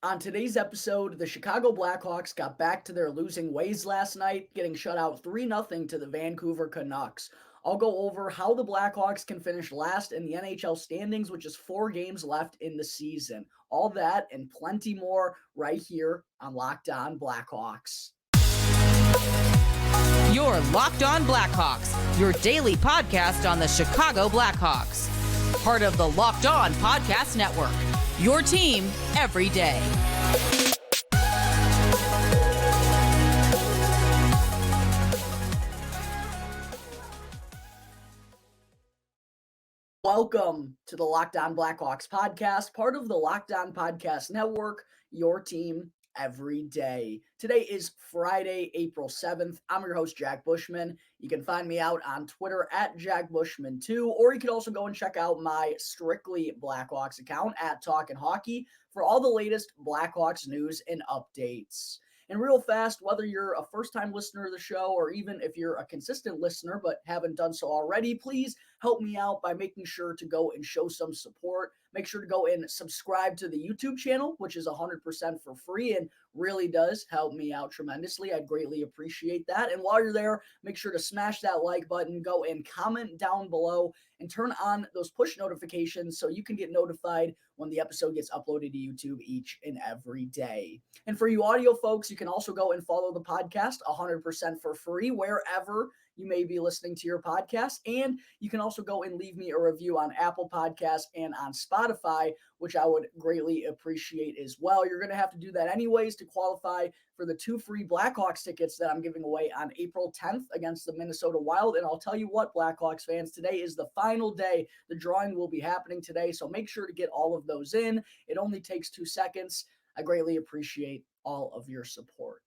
On today's episode, the Chicago Blackhawks got back to their losing ways last night, getting shut out 3-0 to the Vancouver Canucks. I'll go over how the Blackhawks can finish last in the NHL standings with just 4 games left in the season. All that and plenty more right here on Locked On Blackhawks. You're Locked On Blackhawks, your daily podcast on the Chicago Blackhawks. Part of the Locked On Podcast Network, your team every day. Welcome to the Locked On Blackhawks podcast, part of the Locked On Podcast Network, your team every day. Today is Friday, April 7th. I'm your host, Jack Bushman. You can find me out on Twitter at Jack Bushman2, or you can also go and check out my Strictly Blackhawks account at Talkin' Hockey for all the latest Blackhawks news and updates. And real fast, whether you're a first-time listener of the show or even if you're a consistent listener but haven't done so already, please help me out by making sure to go and show some support. Make sure to go and subscribe to the YouTube channel, which is 100% for free and really does help me out tremendously. I'd greatly appreciate that. And while you're there, make sure to smash that like button, go and comment down below, and turn on those push notifications so you can get notified when the episode gets uploaded to YouTube each and every day. And for you audio folks, you can also go and follow the podcast 100% for free wherever you may be listening to your podcast. And you can also go and leave me a review on Apple Podcasts and on Spotify, which I would greatly appreciate as well. You're going to have to do that anyways to qualify for the 2 free Blackhawks tickets that I'm giving away on April 10th against the Minnesota Wild. And I'll tell you what, Blackhawks fans, today is the final day. The drawing will be happening today, so make sure to get all of those in. It only takes 2 seconds. I greatly appreciate all of your support.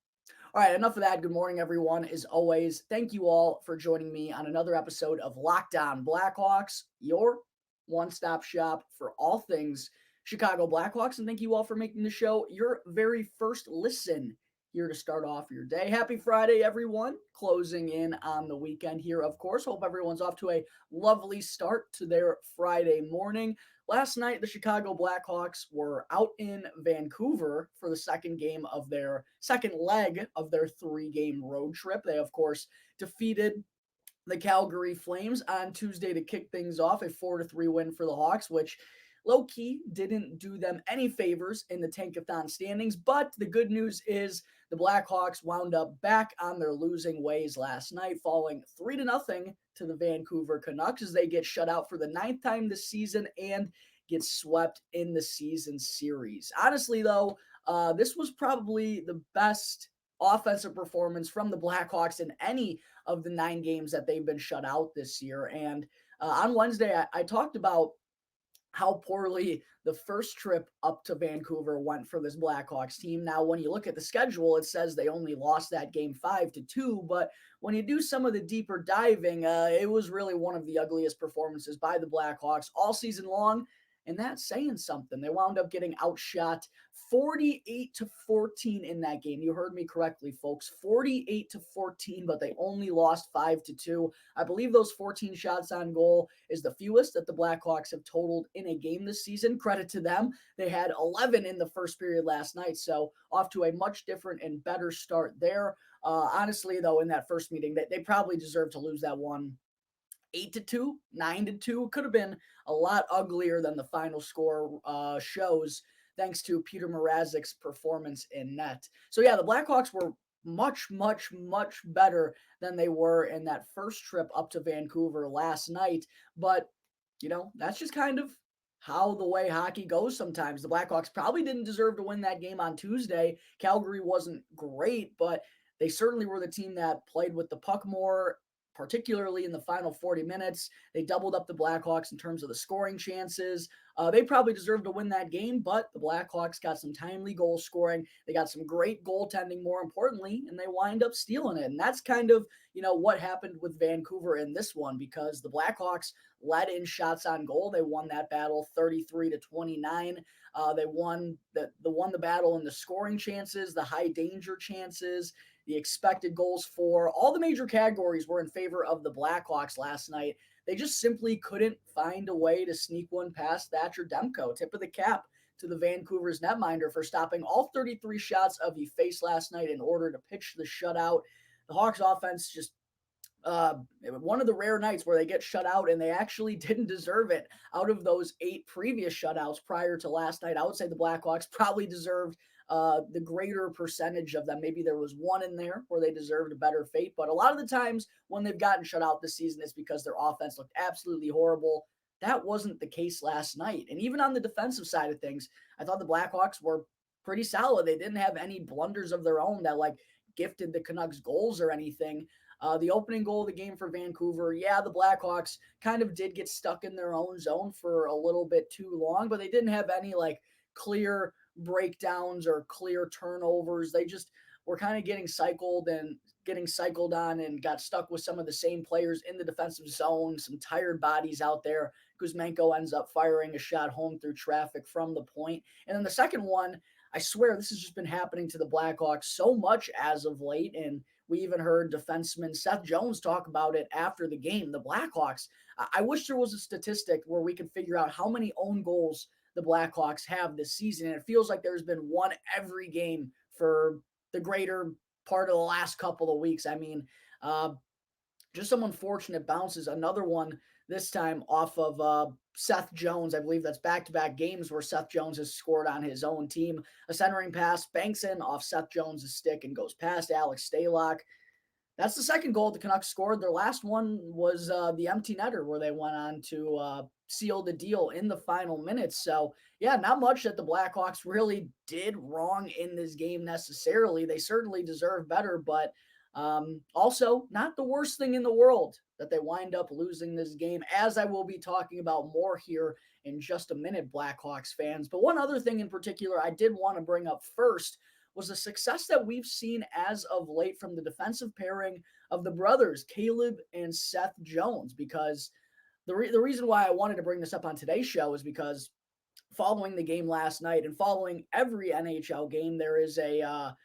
All right, enough of that. Good morning, everyone. As always, thank you all for joining me on another episode of Locked On Blackhawks, your one-stop shop for all things Chicago Blackhawks. And thank you all for making the show your very first listen here to start off your day. Happy Friday, everyone. Closing in on the weekend here, of course. Hope everyone's off to a lovely start to their Friday morning. Last night, the Chicago Blackhawks were out in Vancouver for the second leg of their 3-game road trip. They, of course, defeated the Calgary Flames on Tuesday to kick things off, a 4-3 win for the Hawks, which low-key didn't do them any favors in the Tankathon standings. But the good news is the Blackhawks wound up back on their losing ways last night, falling 3-0 to the Vancouver Canucks as they get shut out for the 9th time this season and get swept in the season series. Honestly, though, this was probably the best offensive performance from the Blackhawks in any of the 9 games that they've been shut out this year. And on Wednesday, I talked about how poorly the first trip up to Vancouver went for this Blackhawks team. Now, when you look at the schedule, it says they only lost that game 5-2, but when you do some of the deeper diving, it was really one of the ugliest performances by the Blackhawks all season long. And that's saying something. They wound up getting outshot 48-14 in that game. You heard me correctly, folks. 48-14, but they only lost 5-2. I believe those 14 shots on goal is the fewest that the Blackhawks have totaled in a game this season. Credit to them. They had 11 in the first period last night, so off to a much different and better start there. Honestly, though, in that first meeting, they probably deserved to lose that one 8-2, 9-2. Could have been a lot uglier than the final score shows, thanks to Peter Mrazek's performance in net. So yeah, the Blackhawks were much, much, much better than they were in that first trip up to Vancouver last night. But, that's just kind of how the way hockey goes sometimes. The Blackhawks probably didn't deserve to win that game on Tuesday. Calgary wasn't great, but they certainly were the team that played with the puck more, particularly in the final 40 minutes. They doubled up the Blackhawks in terms of the scoring chances. They probably deserved to win that game, but the Blackhawks got some timely goal scoring. They got some great goaltending, more importantly, and they wind up stealing it. And that's kind of, what happened with Vancouver in this one, because the Blackhawks led in shots on goal. They won that battle 33-29. They won the battle in the scoring chances, the high danger chances, the expected goals for. All the major categories were in favor of the Blackhawks last night. They just simply couldn't find a way to sneak one past Thatcher Demko. Tip of the cap to the Vancouver's netminder for stopping all 33 shots of he faced last night in order to pitch the shutout. The Hawks offense just one of the rare nights where they get shut out, and they actually didn't deserve it. Out of those 8 previous shutouts prior to last night, I would say the Blackhawks probably deserved the greater percentage of them. Maybe there was one in there where they deserved a better fate, but a lot of the times when they've gotten shut out this season, it's because their offense looked absolutely horrible. That wasn't the case last night. And even on the defensive side of things, I thought the Blackhawks were pretty solid. They didn't have any blunders of their own that gifted the Canucks goals or anything. The opening goal of the game for Vancouver, the Blackhawks kind of did get stuck in their own zone for a little bit too long, but they didn't have any clear breakdowns or clear turnovers. They just were kind of getting cycled on and got stuck with some of the same players in the defensive zone, some tired bodies out there. Kuzmenko ends up firing a shot home through traffic from the point. And then the second one, I swear this has just been happening to the Blackhawks so much as of late, and we even heard defenseman Seth Jones talk about it after the game. The Blackhawks, I wish there was a statistic where we could figure out how many own goals the Blackhawks have this season. And it feels like there's been one every game for the greater part of the last couple of weeks. I mean, just some unfortunate bounces. Another one this time off of Seth Jones. I believe that's back-to-back games where Seth Jones has scored on his own team. A centering pass banks in off Seth Jones' stick and goes past Alex Stalock. That's the second goal the Canucks scored. Their last one was the empty netter where they went on to seal the deal in the final minutes. So, not much that the Blackhawks really did wrong in this game necessarily. They certainly deserve better, but also not the worst thing in the world that they wind up losing this game, as I will be talking about more here in just a minute, Blackhawks fans. But one other thing in particular I did want to bring up first was the success that we've seen as of late from the defensive pairing of the brothers, Caleb and Seth Jones, because the reason why I wanted to bring this up on today's show is because following the game last night and following every NHL game, there is a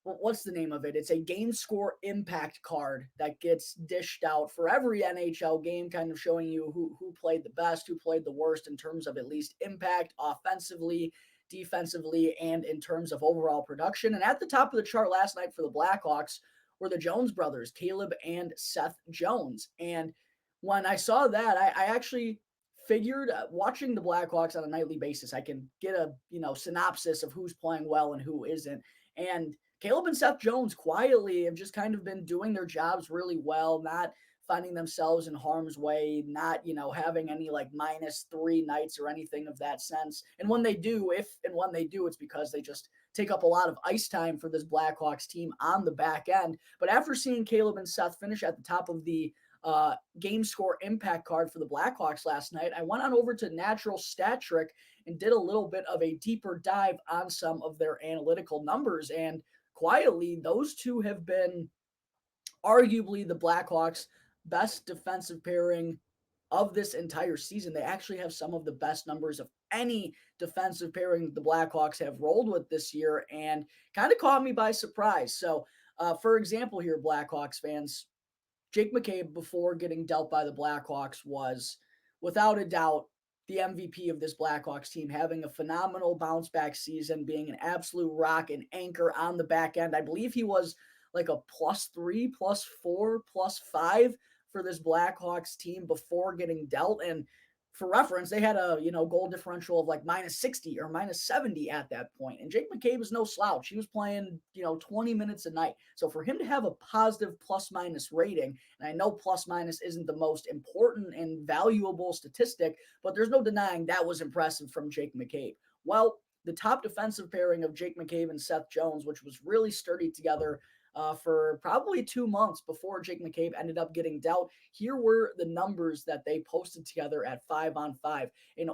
what's the name of it? It's a game score impact card that gets dished out for every NHL game, kind of showing you who played the best, who played the worst in terms of at least impact offensively, defensively, and in terms of overall production. And at the top of the chart last night for the Blackhawks were the Jones brothers, Caleb and Seth Jones. And when I saw that, I actually figured watching the Blackhawks on a nightly basis, I can get a synopsis of who's playing well and who isn't. And Caleb and Seth Jones quietly have just kind of been doing their jobs really well, not finding themselves in harm's way, not, having any -3 nights or anything of that sense. And when they do, it's because they just take up a lot of ice time for this Blackhawks team on the back end. But after seeing Caleb and Seth finish at the top of the game score impact card for the Blackhawks last night, I went on over to Natural Stat Trick and did a little bit of a deeper dive on some of their analytical numbers. And quietly, those two have been arguably the Blackhawks' best defensive pairing of this entire season. They actually have some of the best numbers of any defensive pairing the Blackhawks have rolled with this year, and kind of caught me by surprise. So, for example here, Blackhawks fans, Jake McCabe, before getting dealt by the Blackhawks, was without a doubt the MVP of this Blackhawks team, having a phenomenal bounce back season, being an absolute rock and anchor on the back end. I believe he was like a +3, +4, +5 for this Blackhawks team before getting dealt. And for reference, they had a goal differential of -60 or -70 at that point. And Jake McCabe is no slouch. He was playing 20 minutes a night. So for him to have a positive plus-minus rating, and I know plus-minus isn't the most important and valuable statistic, but there's no denying that was impressive from Jake McCabe. Well, the top defensive pairing of Jake McCabe and Seth Jones, which was really sturdy together for probably 2 months before Jake McCabe ended up getting dealt. Here were the numbers that they posted together at 5-on-5 in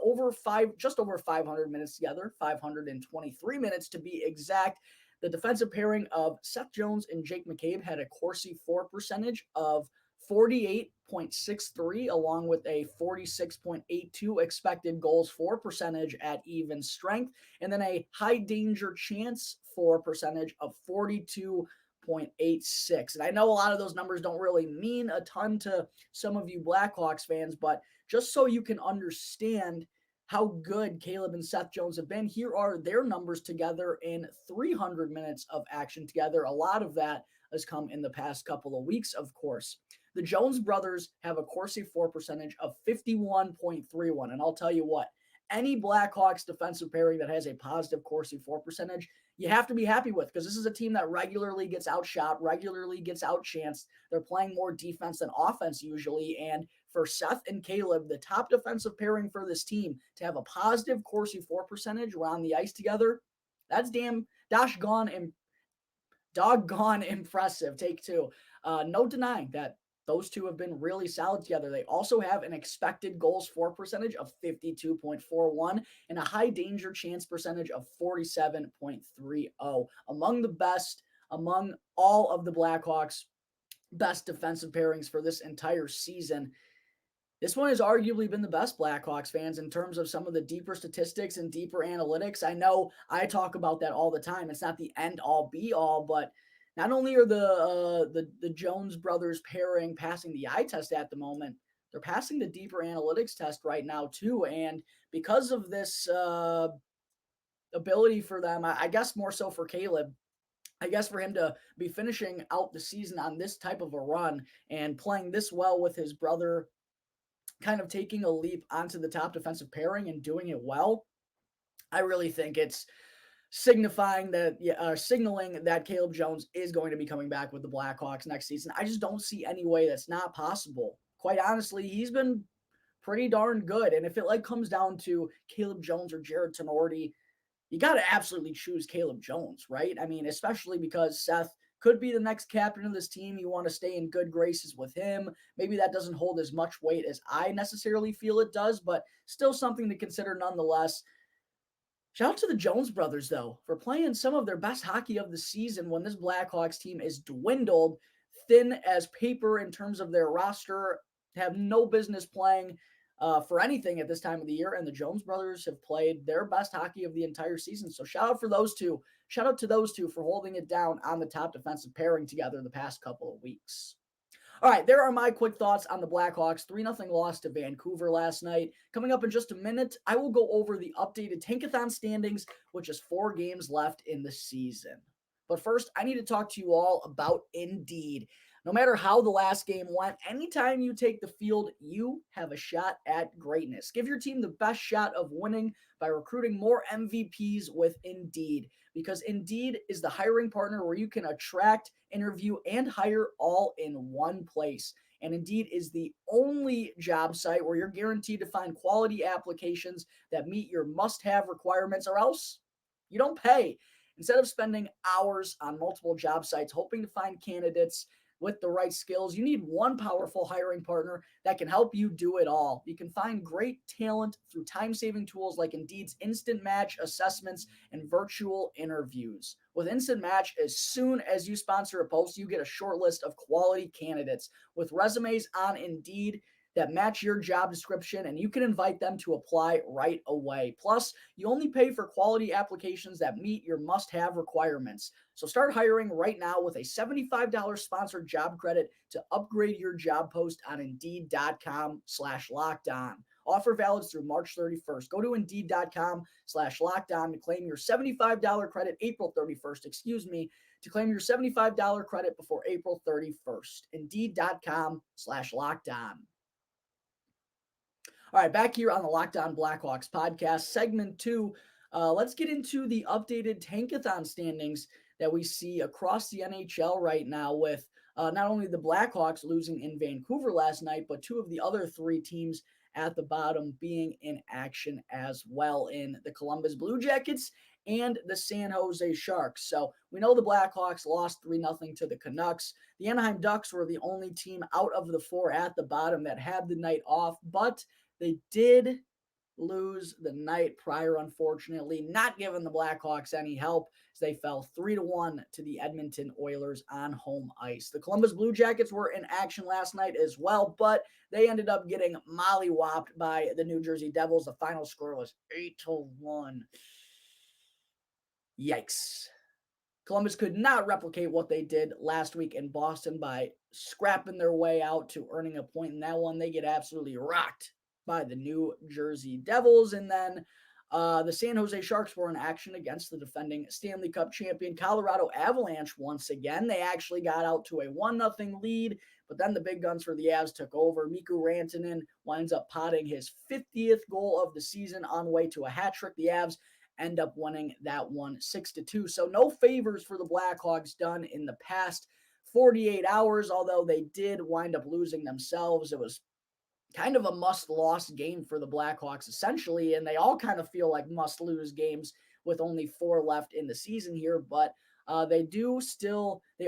just over 500 minutes together, 523 minutes to be exact. The defensive pairing of Seth Jones and Jake McCabe had a Corsi for percentage of 48.63, along with a 46.82 expected goals for percentage at even strength, and then a high danger chance for percentage of 42.86. And I know a lot of those numbers don't really mean a ton to some of you Blackhawks fans, but just so you can understand how good Caleb and Seth Jones have been. Here are their numbers together in 300 minutes of action together. A lot of that has come in the past couple of weeks, of course. The Jones brothers have a Corsi for percentage of 51.31. And I'll tell you what, any Blackhawks defensive pairing that has a positive Corsi for percentage, you have to be happy with, because this is a team that regularly gets outshot, regularly gets outchanced. They're playing more defense than offense usually. And for Seth and Caleb, the top defensive pairing for this team, to have a positive Corsi for percentage around the ice together, that's doggone impressive. Take two. No denying that those two have been really solid together. They also have an expected goals for percentage of 52.41 and a high danger chance percentage of 47.30. Among the best, among all of the Blackhawks' best defensive pairings for this entire season. This one has arguably been the best, Blackhawks fans, in terms of some of the deeper statistics and deeper analytics. I know I talk about that all the time. It's not the end-all, be-all, but not only are the Jones brothers pairing passing the eye test at the moment, they're passing the deeper analytics test right now too. And because of this ability for them, I guess more so for Caleb, I guess for him to be finishing out the season on this type of a run and playing this well with his brother, kind of taking a leap onto the top defensive pairing and doing it well, I really think it's signaling that Caleb Jones is going to be coming back with the Blackhawks next season. I just don't see any way that's not possible. Quite honestly, he's been pretty darn good. And if it comes down to Caleb Jones or Jared Tenorti, you got to absolutely choose Caleb Jones, right? I mean, especially because Seth could be the next captain of this team. You want to stay in good graces with him. Maybe that doesn't hold as much weight as I necessarily feel it does, but still something to consider nonetheless. Shout out to the Jones brothers, though, for playing some of their best hockey of the season when this Blackhawks team is dwindled, thin as paper in terms of their roster, have no business playing for anything at this time of the year. And the Jones brothers have played their best hockey of the entire season. So shout out for those two. Shout out to those two for holding it down on the top defensive pairing together the past couple of weeks. All right, there are my quick thoughts on the Blackhawks' 3-0 loss to Vancouver last night. Coming up in just a minute, I will go over the updated Tankathon standings, which is 4 games left in the season. But first, I need to talk to you all about Indeed. No matter how the last game went, anytime you take the field, you have a shot at greatness. Give your team the best shot of winning by recruiting more MVPs with Indeed, because Indeed is the hiring partner where you can attract, interview, and hire all in one place. And Indeed is the only job site where you're guaranteed to find quality applications that meet your must-have requirements, or else you don't pay. Instead of spending hours on multiple job sites hoping to find candidates with the right skills, you need one powerful hiring partner that can help you do it all. You can find great talent through time-saving tools like Indeed's Instant Match assessments and virtual interviews. With Instant Match, as soon as you sponsor a post, you get a short list of quality candidates with resumes on Indeed that match your job description, and you can invite them to apply right away. Plus, you only pay for quality applications that meet your must-have requirements. So start hiring right now with a $75 sponsored job credit to upgrade your job post on Indeed.com/lockedon. Offer valid through March 31st. Go to Indeed.com/lockedon to claim your $75 credit April 31st, to claim your $75 credit before April 31st. Indeed.com/lockedon. All right, back here on the Locked On Blackhawks podcast, segment 2. Let's get into the updated Tankathon standings that we see across the NHL right now, with not only the Blackhawks losing in Vancouver last night, but 2 of the other 3 teams at the bottom being in action as well, in the Columbus Blue Jackets and the San Jose Sharks. So we know the Blackhawks lost 3-0 to the Canucks. The Anaheim Ducks were the only team out of the 4 at the bottom that had the night off, but they did lose the night prior, unfortunately, not giving the Blackhawks any help, as they fell 3-1 to the Edmonton Oilers on home ice. The Columbus Blue Jackets were in action last night as well, but they ended up getting mollywopped by the New Jersey Devils. The final score was 8-1. Yikes. Columbus could not replicate what they did last week in Boston by scrapping their way out to earning a point in that one. They get absolutely rocked by the New Jersey Devils. And then the San Jose Sharks were in action against the defending Stanley Cup champion Colorado Avalanche once again. They actually got out to a 1-0 lead, but then the big guns for the Avs took over. Mikko Rantanen winds up potting his 50th goal of the season on way to a hat trick. The Avs end up winning that one 6-2. So no favors for the Blackhawks done in the past 48 hours, although they did wind up losing themselves. It was kind of a must-loss game for the Blackhawks, essentially, and they all kind of feel like must-lose games with only 4 left in the season here, but they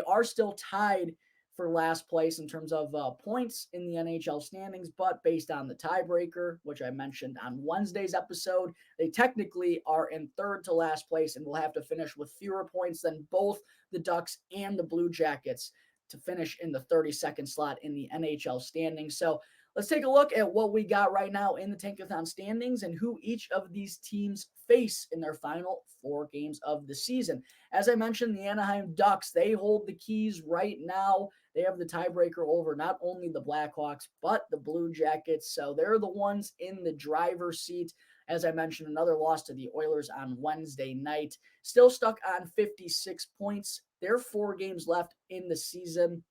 are still tied for last place in terms of points in the NHL standings, but based on the tiebreaker, which I mentioned on Wednesday's episode, they technically are in third to last place and will have to finish with fewer points than both the Ducks and the Blue Jackets to finish in the 32nd slot in the NHL standings. So let's take a look at what we got right now in the Tankathon standings and who each of these teams face in their final 4 games of the season. As I mentioned, the Anaheim Ducks, they hold the keys right now. They have the tiebreaker over not only the Blackhawks, but the Blue Jackets. So they're the ones in the driver's seat. As I mentioned, another loss to the Oilers on Wednesday night. Still stuck on 56 points. There are 4 games left in the season.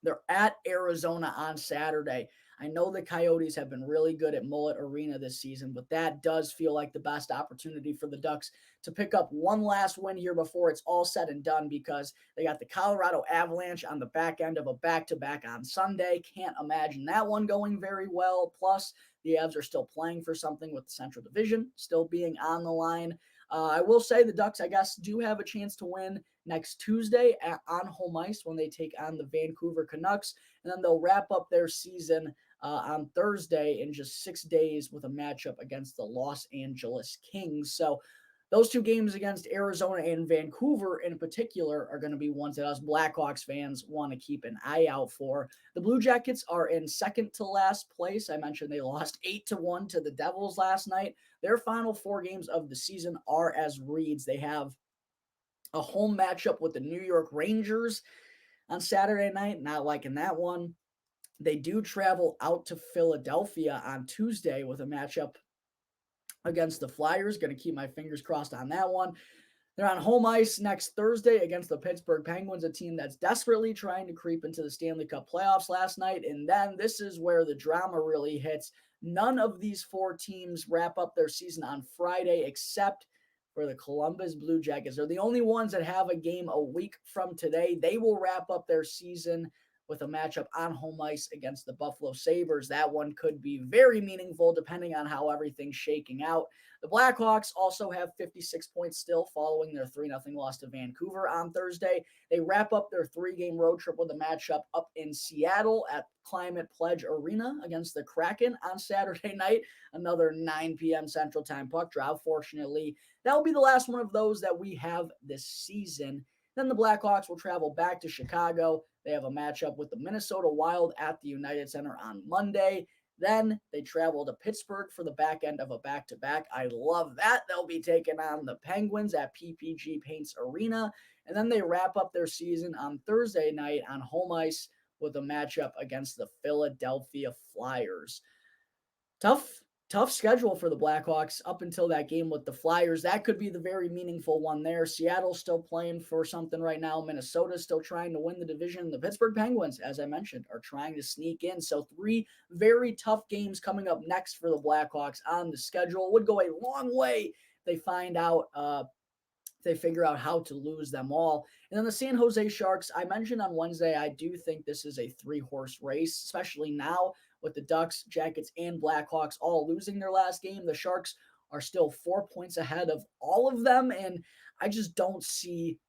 They're at Arizona on Saturday. I know the Coyotes have been really good at Mullet Arena this season, but that does feel like the best opportunity for the Ducks to pick up one last win here before it's all said and done, because they got the Colorado Avalanche on the back end of a back-to-back on Sunday. Can't imagine that one going very well. Plus, the Avs are still playing for something with the Central Division still being on the line. I will say the Ducks, I guess, do have a chance to win next Tuesday on home ice when they take on the Vancouver Canucks, and then they'll wrap up their season on Thursday in just 6 days with a matchup against the Los Angeles Kings. So those 2 games against Arizona and Vancouver in particular are going to be ones that us Blackhawks fans want to keep an eye out for. The Blue Jackets are in second to last place. I mentioned they lost 8-1 to the Devils last night. Their final 4 games of the season are as reads. They have a home matchup with the New York Rangers on Saturday night. Not liking that one. They do travel out to Philadelphia on Tuesday with a matchup against the Flyers. Going to keep my fingers crossed on that one. They're on home ice next Thursday against the Pittsburgh Penguins, a team that's desperately trying to creep into the Stanley Cup playoffs last night. And then this is where the drama really hits. None of these 4 teams wrap up their season on Friday except for the Columbus Blue Jackets. They're the only ones that have a game a week from today. They will wrap up their season with a matchup on home ice against the Buffalo Sabres. That one could be very meaningful depending on how everything's shaking out. The Blackhawks also have 56 points still following their 3-0 loss to Vancouver on Thursday. They wrap up their 3-game road trip with a matchup up in Seattle at Climate Pledge Arena against the Kraken on Saturday night. Another 9 p.m. Central Time puck drop. Fortunately, that will be the last one of those that we have this season. Then the Blackhawks will travel back to Chicago. They have a matchup with the Minnesota Wild at the United Center on Monday. Then they travel to Pittsburgh for the back end of a back-to-back. I love that. They'll be taking on the Penguins at PPG Paints Arena. And then they wrap up their season on Thursday night on home ice with a matchup against the Philadelphia Flyers. Tough schedule for the Blackhawks up until that game with the Flyers. That could be the very meaningful one there. Seattle's still playing for something right now. Minnesota's still trying to win the division. The Pittsburgh Penguins, as I mentioned, are trying to sneak in. So 3 very tough games coming up next for the Blackhawks on the schedule. Would go a long way if they find out they figure out how to lose them all. And then the San Jose Sharks, I mentioned on Wednesday, I do think this is a 3-horse race, especially now with the Ducks, Jackets, and Blackhawks all losing their last game. The Sharks are still 4 points ahead of all of them, and I just don't see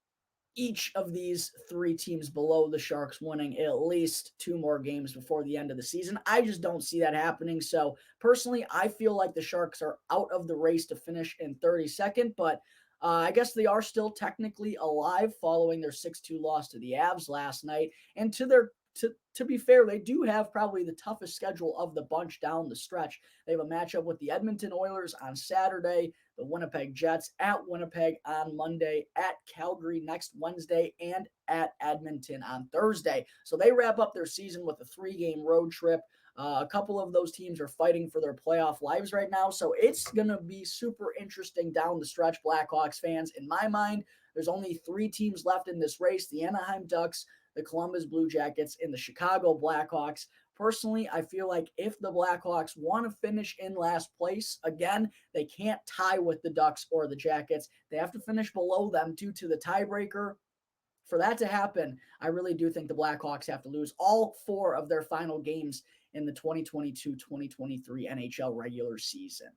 each of these 3 teams below the Sharks winning at least 2 more games before the end of the season. I just don't see that happening. So personally, I feel like the Sharks are out of the race to finish in 32nd, but I guess they are still technically alive following their 6-2 loss to the Avs last night. And to be fair, they do have probably the toughest schedule of the bunch down the stretch. They have a matchup with the Edmonton Oilers on Saturday, the Winnipeg Jets at Winnipeg on Monday, at Calgary next Wednesday, and at Edmonton on Thursday. So they wrap up their season with a 3-game road trip A couple of those teams are fighting for their playoff lives right now, so it's going to be super interesting down the stretch, Blackhawks fans. In my mind, there's only 3 teams left in this race: the Anaheim Ducks, the Columbus Blue Jackets, and the Chicago Blackhawks. Personally, I feel like if the Blackhawks want to finish in last place, again, they can't tie with the Ducks or the Jackets. They have to finish below them due to the tiebreaker. For that to happen, I really do think the Blackhawks have to lose all 4 of their final games in the 2022-2023 NHL regular season.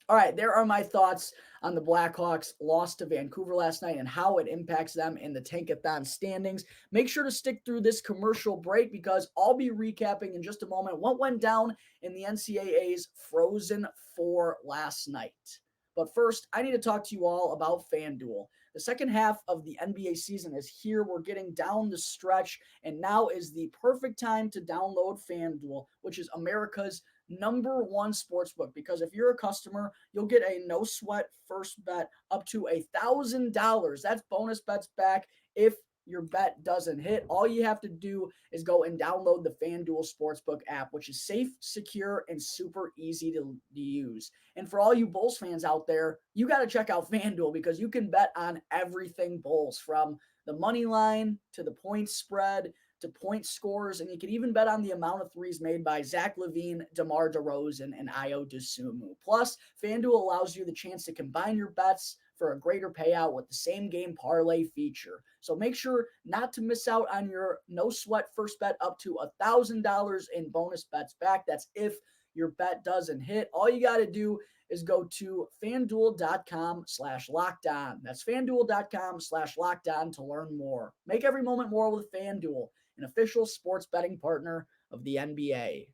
All right, there are my thoughts on the Blackhawks' loss to Vancouver last night and how it impacts them in the Tankathon standings. Make sure to stick through this commercial break because I'll be recapping in just a moment what went down in the NCAA's Frozen Four last night. But first, I need to talk to you all about FanDuel. The second half of the NBA season is here. We're getting down the stretch, and now is the perfect time to download FanDuel, which is America's #1 sportsbook, because if you're a customer, you'll get a no sweat first bet up to $1,000. That's bonus bets back if your bet doesn't hit. All you have to do is go and download the FanDuel Sportsbook app, which is safe, secure, and super easy to use. And for all you Bulls fans out there, you got to check out FanDuel because you can bet on everything Bulls, from the money line to the point spread to point scores, and you can even bet on the amount of threes made by Zach LaVine, DeMar DeRozan, and Ayo Dosunmu. Plus, FanDuel allows you the chance to combine your bets for a greater payout with the same game parlay feature. So make sure not to miss out on your no sweat first bet up to $1,000 in bonus bets back. That's if your bet doesn't hit. All you got to do is go to FanDuel.com/lockedon. That's FanDuel.com/lockedon to learn more. Make every moment more with FanDuel, an official sports betting partner of the NBA.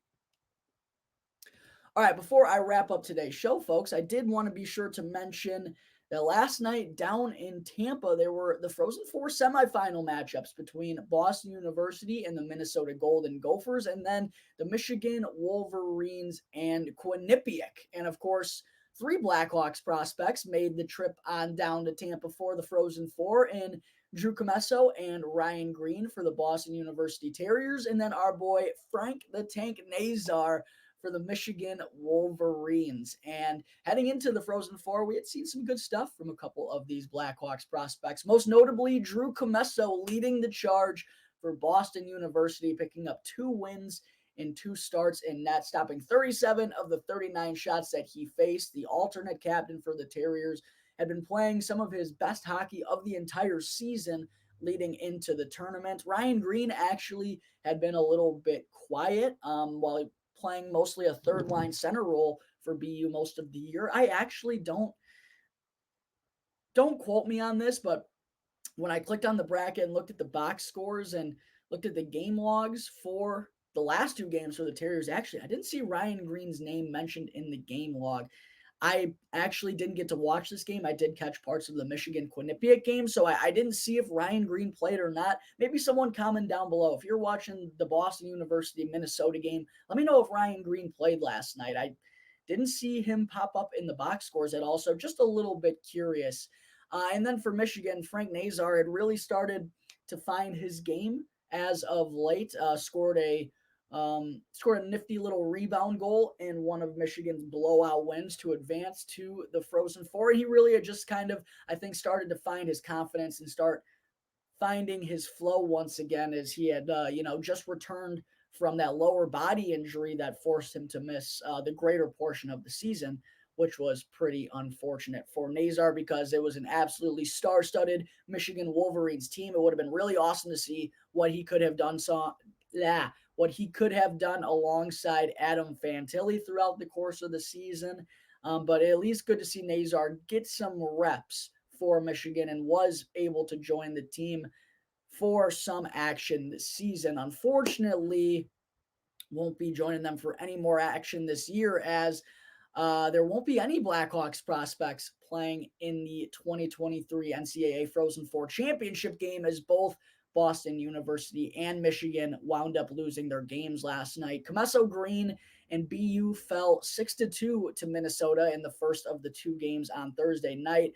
All right, before I wrap up today's show, folks, I did want to be sure to mention that last night down in Tampa, there were the Frozen Four semifinal matchups between Boston University and the Minnesota Golden Gophers, and then the Michigan Wolverines and Quinnipiac. And of course, 3 Blackhawks prospects made the trip on down to Tampa for the Frozen Four, and Drew Commesso and Ryan Greene for the Boston University Terriers, and then our boy Frank the Tank Nazar for the Michigan Wolverines. And heading into the Frozen Four, we had seen some good stuff from a couple of these Blackhawks prospects, most notably Drew Commesso leading the charge for Boston University, picking up 2 wins in 2 starts in net, stopping 37 of the 39 shots that he faced. The alternate captain for the Terriers had been playing some of his best hockey of the entire season leading into the tournament. Ryan Greene actually had been a little bit quiet while playing mostly a third-line center role for BU most of the year. I actually don't quote me on this, but when I clicked on the bracket and looked at the box scores and looked at the game logs for the last 2 games for the Terriers, actually, I didn't see Ryan Greene's name mentioned in the game log. I actually didn't get to watch this game. I did catch parts of the Michigan Quinnipiac game, so I didn't see if Ryan Greene played or not. Maybe someone comment down below. If you're watching the Boston University Minnesota game, let me know if Ryan Greene played last night. I didn't see him pop up in the box scores at all, so just a little bit curious. And then for Michigan, Frank Nazar had really started to find his game as of late. Scored a nifty little rebound goal in one of Michigan's blowout wins to advance to the Frozen Four. And he really had just kind of, I think, started to find his confidence and start finding his flow once again, as he had, just returned from that lower body injury that forced him to miss the greater portion of the season, which was pretty unfortunate for Nazar because it was an absolutely star-studded Michigan Wolverines team. It would have been really awesome to see what he could have done alongside Adam Fantilli throughout the course of the season. But at least good to see Nazar get some reps for Michigan and was able to join the team for some action this season. Unfortunately, won't be joining them for any more action this year, as there won't be any Blackhawks prospects playing in the 2023 NCAA Frozen Four championship game, as both Boston University and Michigan wound up losing their games last night. Commesso, Greene, and BU fell 6-2 to Minnesota in the first of the 2 games on Thursday night.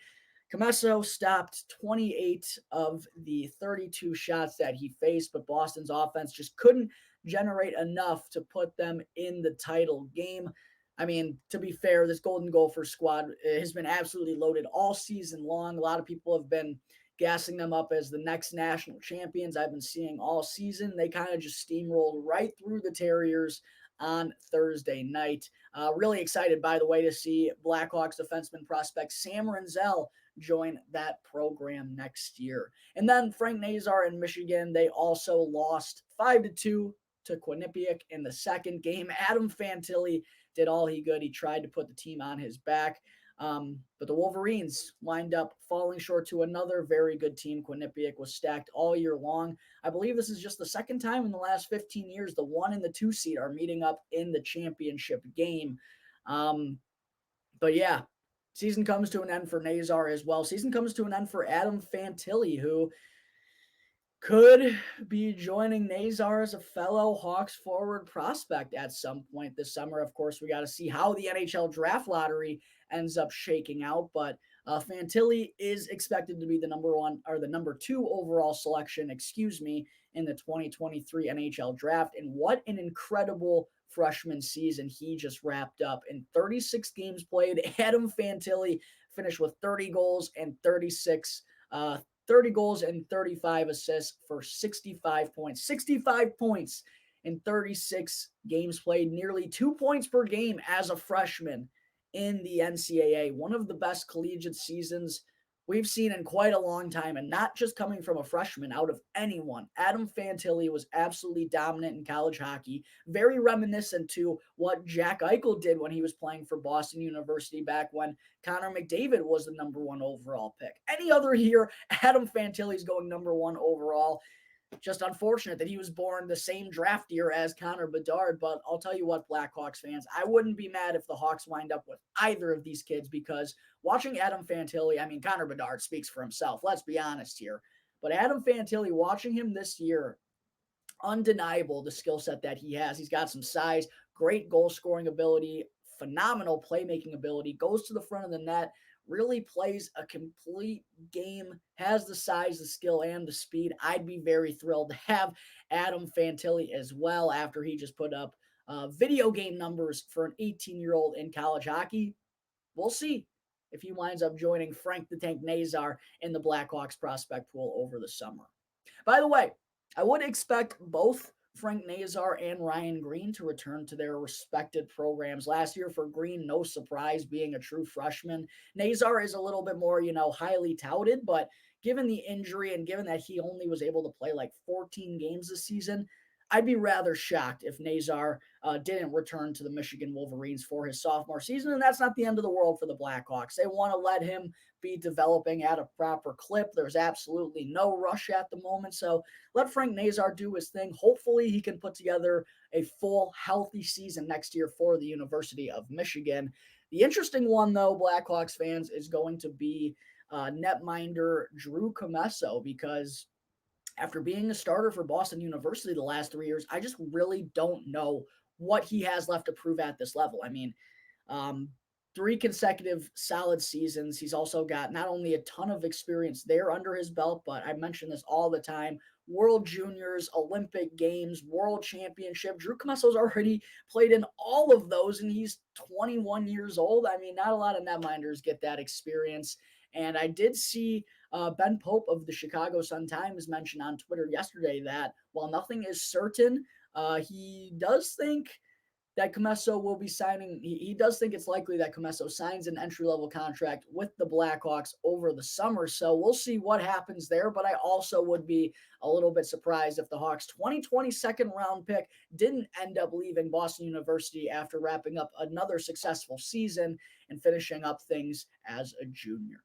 Commesso stopped 28 of the 32 shots that he faced, but Boston's offense just couldn't generate enough to put them in the title game. I mean, to be fair, this Golden Gopher squad has been absolutely loaded all season long. A lot of people have been gassing them up as the next national champions. I've been seeing all season. They kind of just steamrolled right through the Terriers on Thursday night. Really excited, by the way, to see Blackhawks defenseman prospect Sam Renzel join that program next year. And then Frank Nazar in Michigan, they also lost 5-2 to Quinnipiac in the second game. Adam Fantilli did all he could. He tried to put the team on his back. But the Wolverines wind up falling short to another very good team. Quinnipiac was stacked all year long. I believe this is just the second time in the last 15 years the 1 and the 2 seed are meeting up in the championship game. But yeah, season comes to an end for Nazar as well. Season comes to an end for Adam Fantilli, who could be joining Nazar as a fellow Hawks forward prospect at some point this summer. Of course, we got to see how the NHL draft lottery ends up shaking out, but Fantilli is expected to be the number 2 overall selection, in the 2023 NHL draft. And what an incredible freshman season he just wrapped up. In 36 games played, Adam Fantilli finished with 30 goals and 35 assists for 65 points. 65 points in 36 games played, nearly 2 points per game as a freshman in the NCAA. One of the best collegiate seasons we've seen in quite a long time, and not just coming from a freshman, out of anyone. Adam Fantilli was absolutely dominant in college hockey, very reminiscent to what Jack Eichel did when he was playing for Boston University back when Connor McDavid was the number 1 overall pick. Any other year, Adam Fantilli is going number 1 overall. Just unfortunate that he was born the same draft year as Connor Bedard, but I'll tell you what, Blackhawks fans, I wouldn't be mad if the Hawks wind up with either of these kids, because watching Adam Fantilli, I mean, Connor Bedard speaks for himself, let's be honest here, but Adam Fantilli, watching him this year, undeniable the skill set that he has. He's got some size, great goal scoring ability, phenomenal playmaking ability, goes to the front of the net, really plays a complete game, has the size, the skill, and the speed. I'd be very thrilled to have Adam Fantilli as well after he just put up video game numbers for an 18-year-old in college hockey. We'll see if he winds up joining Frank the Tank Nazar in the Blackhawks prospect pool over the summer. By the way, I would expect both Frank Nazar and Ryan Greene to return to their respected programs. Last year for Greene, no surprise, being a true freshman. Nazar is a little bit more, highly touted, but given the injury and given that he only was able to play like 14 games this season, I'd be rather shocked if Nazar didn't return to the Michigan Wolverines for his sophomore season, and that's not the end of the world for the Blackhawks. They want to let him be developing at a proper clip. There's absolutely no rush at the moment, so let Frank Nazar do his thing. Hopefully he can put together a full, healthy season next year for the University of Michigan. The interesting one, though, Blackhawks fans, is going to be netminder Drew Commesso, because after being a starter for Boston University the last 3 years, I just really don't know what he has left to prove at this level. I mean, 3 consecutive solid seasons. He's also got not only a ton of experience there under his belt, but I mention this all the time, World Juniors, Olympic Games, World Championship. Drew Comesso's already played in all of those, and he's 21 years old. I mean, not a lot of netminders get that experience. And I did see Ben Pope of the Chicago Sun-Times mention on Twitter yesterday that while nothing is certain, he does think that Commesso will be signing. He does think it's likely that Commesso signs an entry-level contract with the Blackhawks over the summer. So we'll see what happens there. But I also would be a little bit surprised if the Hawks' 2020 second-round pick didn't end up leaving Boston University after wrapping up another successful season and finishing up things as a junior.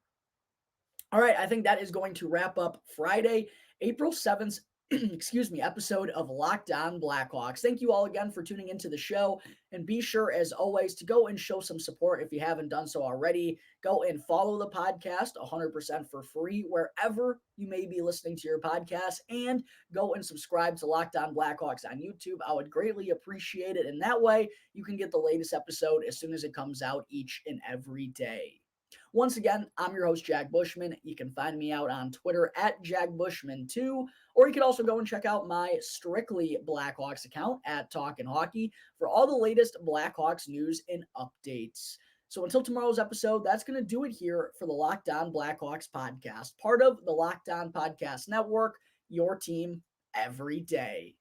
All right, I think that is going to wrap up Friday, April 7th, episode of Locked On Blackhawks. Thank you all again for tuning into the show, and be sure, as always, to go and show some support if you haven't done so already. Go and follow the podcast 100% for free wherever you may be listening to your podcast, and go and subscribe to Locked On Blackhawks on YouTube. I would greatly appreciate it, and that way you can get the latest episode as soon as it comes out each and every day. Once again, I'm your host, Jack Bushman. You can find me out on Twitter at JackBushman2, or you can also go and check out my Strictly Blackhawks account at Talkin' Hockey for all the latest Blackhawks news and updates. So until tomorrow's episode, that's going to do it here for the Locked On Blackhawks podcast, part of the Locked On Podcast Network, your team every day.